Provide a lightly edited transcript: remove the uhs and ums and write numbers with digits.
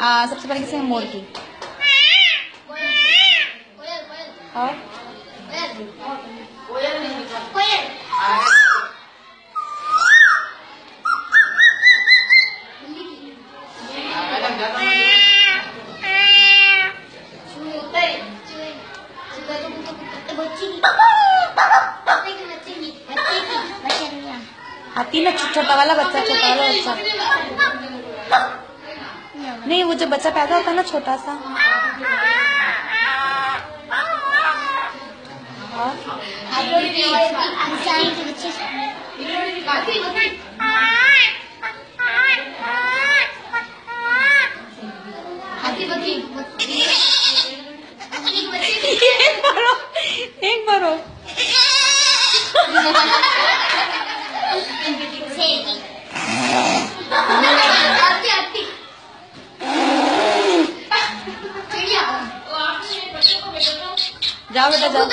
सबसे पहले किसी मोर की और हाथी ना, छोटा वाला बच्चा, छोटा वाला बच्चा नहीं, वो जो बच्चा पैदा होता है ना छोटा सा। एक बारो जाओ बेटा जाओ।